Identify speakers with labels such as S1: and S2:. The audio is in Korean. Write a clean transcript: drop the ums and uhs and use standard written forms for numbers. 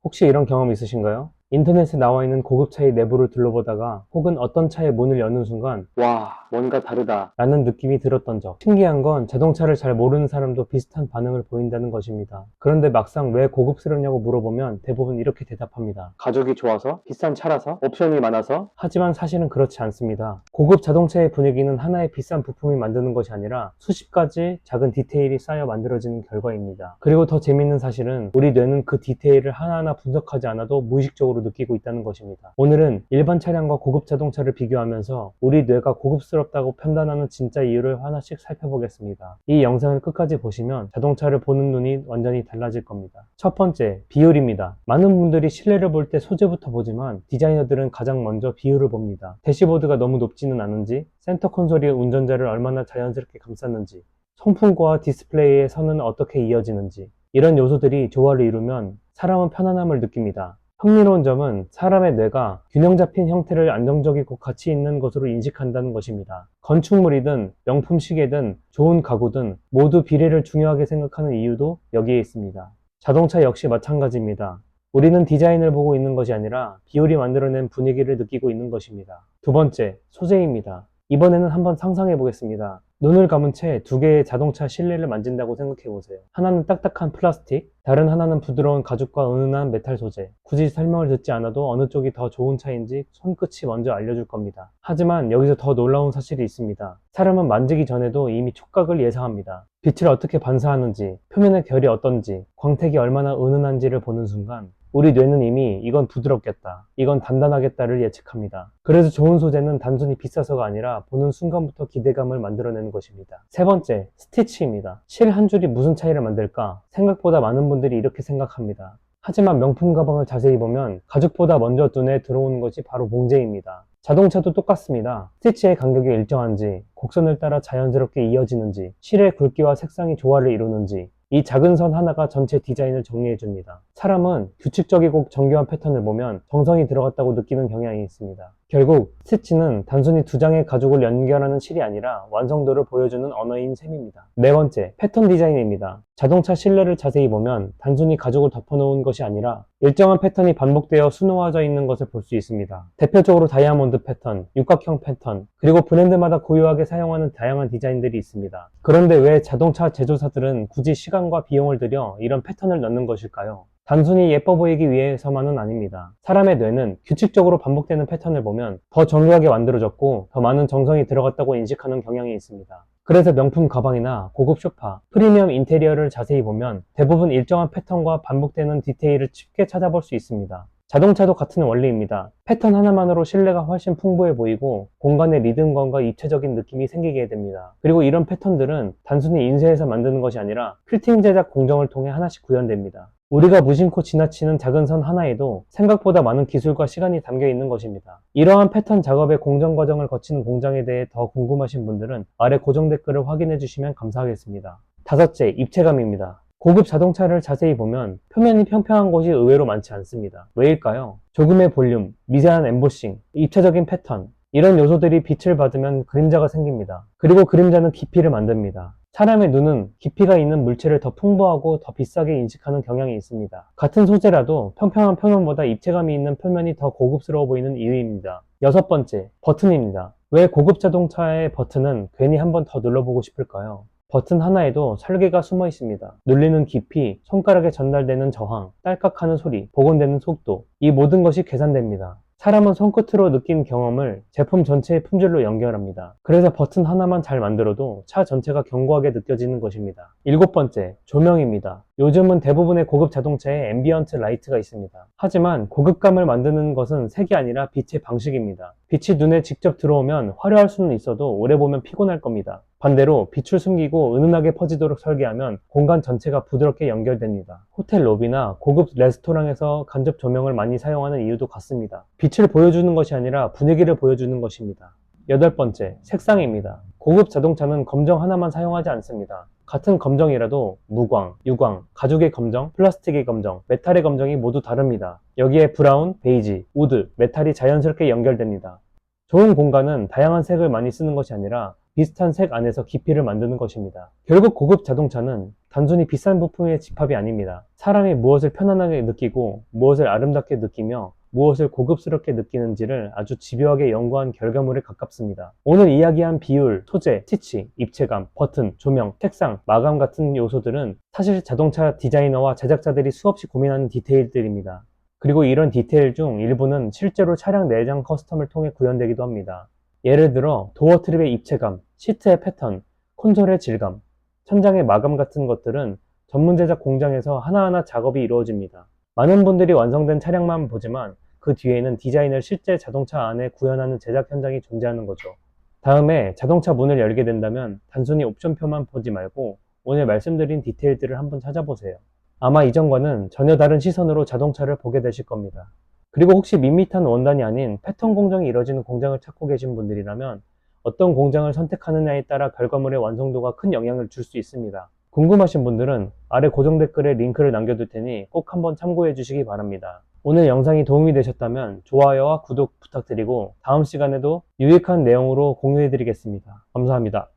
S1: 혹시 이런 경험 있으신가요? 인터넷에 나와 있는 고급차의 내부를 둘러보다가 혹은 어떤 차의 문을 여는 순간 와, 뭔가 다르다 라는 느낌이 들었던 적. 신기한 건 자동차를 잘 모르는 사람도 비슷한 반응을 보인다는 것입니다. 그런데 막상 왜 고급스럽냐고 물어보면 대부분 이렇게 대답합니다. 가죽이 좋아서, 비싼 차라서, 옵션이 많아서. 하지만 사실은 그렇지 않습니다. 고급 자동차의 분위기는 하나의 비싼 부품이 만드는 것이 아니라 수십 가지 작은 디테일이 쌓여 만들어지는 결과입니다. 그리고 더 재밌는 사실은 우리 뇌는 그 디테일을 하나하나 분석하지 않아도 무의식적으로 느끼고 있다는 것입니다. 오늘은 일반 차량과 고급 자동차를 비교하면서 우리 뇌가 고급스럽다고 판단하는 진짜 이유를 하나씩 살펴보겠습니다. 이 영상을 끝까지 보시면 자동차를 보는 눈이 완전히 달라질 겁니다. 첫 번째, 비율입니다. 많은 분들이 실내를 볼 때 소재부터 보지만 디자이너들은 가장 먼저 비율을 봅니다. 대시보드가 너무 높지는 않은지, 센터 콘솔이 운전자를 얼마나 자연스럽게 감쌌는지, 송풍구와 디스플레이의 선은 어떻게 이어지는지, 이런 요소들이 조화를 이루면 사람은 편안함을 느낍니다. 흥미로운 점은 사람의 뇌가 균형 잡힌 형태를 안정적이고 가치 있는 것으로 인식한다는 것입니다. 건축물이든 명품 시계든 좋은 가구든 모두 비례를 중요하게 생각하는 이유도 여기에 있습니다. 자동차 역시 마찬가지입니다. 우리는 디자인을 보고 있는 것이 아니라 비율이 만들어낸 분위기를 느끼고 있는 것입니다. 두 번째, 소재입니다. 이번에는 한번 상상해 보겠습니다. 눈을 감은 채 두 개의 자동차 실내를 만진다고 생각해 보세요. 하나는 딱딱한 플라스틱, 다른 하나는 부드러운 가죽과 은은한 메탈 소재. 굳이 설명을 듣지 않아도 어느 쪽이 더 좋은 차인지 손끝이 먼저 알려줄 겁니다. 하지만 여기서 더 놀라운 사실이 있습니다. 사람은 만지기 전에도 이미 촉각을 예상합니다. 빛을 어떻게 반사하는지, 표면의 결이 어떤지, 광택이 얼마나 은은한지를 보는 순간 우리 뇌는 이미 이건 부드럽겠다, 이건 단단하겠다를 예측합니다. 그래서 좋은 소재는 단순히 비싸서가 아니라 보는 순간부터 기대감을 만들어내는 것입니다. 세 번째, 스티치입니다. 실 한 줄이 무슨 차이를 만들까? 생각보다 많은 분들이 이렇게 생각합니다. 하지만 명품 가방을 자세히 보면 가죽보다 먼저 눈에 들어오는 것이 바로 봉제입니다. 자동차도 똑같습니다. 스티치의 간격이 일정한지, 곡선을 따라 자연스럽게 이어지는지, 실의 굵기와 색상이 조화를 이루는지, 이 작은 선 하나가 전체 디자인을 정리해줍니다. 사람은 규칙적이고 정교한 패턴을 보면 정성이 들어갔다고 느끼는 경향이 있습니다. 결국 스티치는 단순히 두 장의 가죽을 연결하는 실이 아니라 완성도를 보여주는 언어인 셈입니다. 네 번째, 패턴 디자인입니다. 자동차 실내를 자세히 보면 단순히 가죽을 덮어놓은 것이 아니라 일정한 패턴이 반복되어 수놓아져 있는 것을 볼 수 있습니다. 대표적으로 다이아몬드 패턴, 육각형 패턴, 그리고 브랜드마다 고유하게 사용하는 다양한 디자인들이 있습니다. 그런데 왜 자동차 제조사들은 굳이 시간과 비용을 들여 이런 패턴을 넣는 것일까요? 단순히 예뻐 보이기 위해서만은 아닙니다. 사람의 뇌는 규칙적으로 반복되는 패턴을 보면 더 정교하게 만들어졌고 더 많은 정성이 들어갔다고 인식하는 경향이 있습니다. 그래서 명품 가방이나 고급 소파, 프리미엄 인테리어를 자세히 보면 대부분 일정한 패턴과 반복되는 디테일을 쉽게 찾아볼 수 있습니다. 자동차도 같은 원리입니다. 패턴 하나만으로 실내가 훨씬 풍부해 보이고 공간의 리듬감과 입체적인 느낌이 생기게 됩니다. 그리고 이런 패턴들은 단순히 인쇄해서 만드는 것이 아니라 필팅 제작 공정을 통해 하나씩 구현됩니다. 우리가 무심코 지나치는 작은 선 하나에도 생각보다 많은 기술과 시간이 담겨 있는 것입니다. 이러한 패턴 작업의 공정 과정을 거치는 공장에 대해 더 궁금하신 분들은 아래 고정 댓글을 확인해 주시면 감사하겠습니다. 다섯째, 입체감입니다. 고급 자동차를 자세히 보면 표면이 평평한 곳이 의외로 많지 않습니다. 왜일까요? 조금의 볼륨, 미세한 엠보싱, 입체적인 패턴, 이런 요소들이 빛을 받으면 그림자가 생깁니다. 그리고 그림자는 깊이를 만듭니다. 사람의 눈은 깊이가 있는 물체를 더 풍부하고 더 비싸게 인식하는 경향이 있습니다. 같은 소재라도 평평한 표면보다 입체감이 있는 표면이 더 고급스러워 보이는 이유입니다. 여섯 번째, 버튼입니다. 왜 고급 자동차의 버튼은 괜히 한 번 더 눌러보고 싶을까요? 버튼 하나에도 설계가 숨어 있습니다. 눌리는 깊이, 손가락에 전달되는 저항, 딸깍하는 소리, 복원되는 속도, 이 모든 것이 계산됩니다. 사람은 손끝으로 느낀 경험을 제품 전체의 품질로 연결합니다. 그래서 버튼 하나만 잘 만들어도 차 전체가 견고하게 느껴지는 것입니다. 일곱 번째, 조명입니다. 요즘은 대부분의 고급 자동차에 앰비언트 라이트가 있습니다. 하지만 고급감을 만드는 것은 색이 아니라 빛의 방식입니다. 빛이 눈에 직접 들어오면 화려할 수는 있어도 오래 보면 피곤할 겁니다. 반대로 빛을 숨기고 은은하게 퍼지도록 설계하면 공간 전체가 부드럽게 연결됩니다. 호텔 로비나 고급 레스토랑에서 간접 조명을 많이 사용하는 이유도 같습니다. 빛을 보여주는 것이 아니라 분위기를 보여주는 것입니다. 여덟 번째, 색상입니다. 고급 자동차는 검정 하나만 사용하지 않습니다. 같은 검정이라도 무광, 유광, 가죽의 검정, 플라스틱의 검정, 메탈의 검정이 모두 다릅니다. 여기에 브라운, 베이지, 우드, 메탈이 자연스럽게 연결됩니다. 좋은 공간은 다양한 색을 많이 쓰는 것이 아니라 비슷한 색 안에서 깊이를 만드는 것입니다. 결국 고급 자동차는 단순히 비싼 부품의 집합이 아닙니다. 사람이 무엇을 편안하게 느끼고 무엇을 아름답게 느끼며 무엇을 고급스럽게 느끼는지를 아주 집요하게 연구한 결과물에 가깝습니다. 오늘 이야기한 비율, 소재, 스티치, 입체감, 버튼, 조명, 색상, 마감 같은 요소들은 사실 자동차 디자이너와 제작자들이 수없이 고민하는 디테일들입니다. 그리고 이런 디테일 중 일부는 실제로 차량 내장 커스텀을 통해 구현되기도 합니다. 예를 들어 도어 트립의 입체감, 시트의 패턴, 콘솔의 질감, 천장의 마감 같은 것들은 전문 제작 공장에서 하나하나 작업이 이루어집니다. 많은 분들이 완성된 차량만 보지만 그 뒤에는 디자인을 실제 자동차 안에 구현하는 제작 현장이 존재하는 거죠. 다음에 자동차 문을 열게 된다면 단순히 옵션표만 보지 말고 오늘 말씀드린 디테일들을 한번 찾아보세요. 아마 이전과는 전혀 다른 시선으로 자동차를 보게 되실 겁니다. 그리고 혹시 밋밋한 원단이 아닌 패턴 공정이 이루어지는 공장을 찾고 계신 분들이라면 어떤 공장을 선택하느냐에 따라 결과물의 완성도가 큰 영향을 줄 수 있습니다. 궁금하신 분들은 아래 고정 댓글에 링크를 남겨둘 테니 꼭 한번 참고해 주시기 바랍니다. 오늘 영상이 도움이 되셨다면 좋아요와 구독 부탁드리고 다음 시간에도 유익한 내용으로 공유해 드리겠습니다. 감사합니다.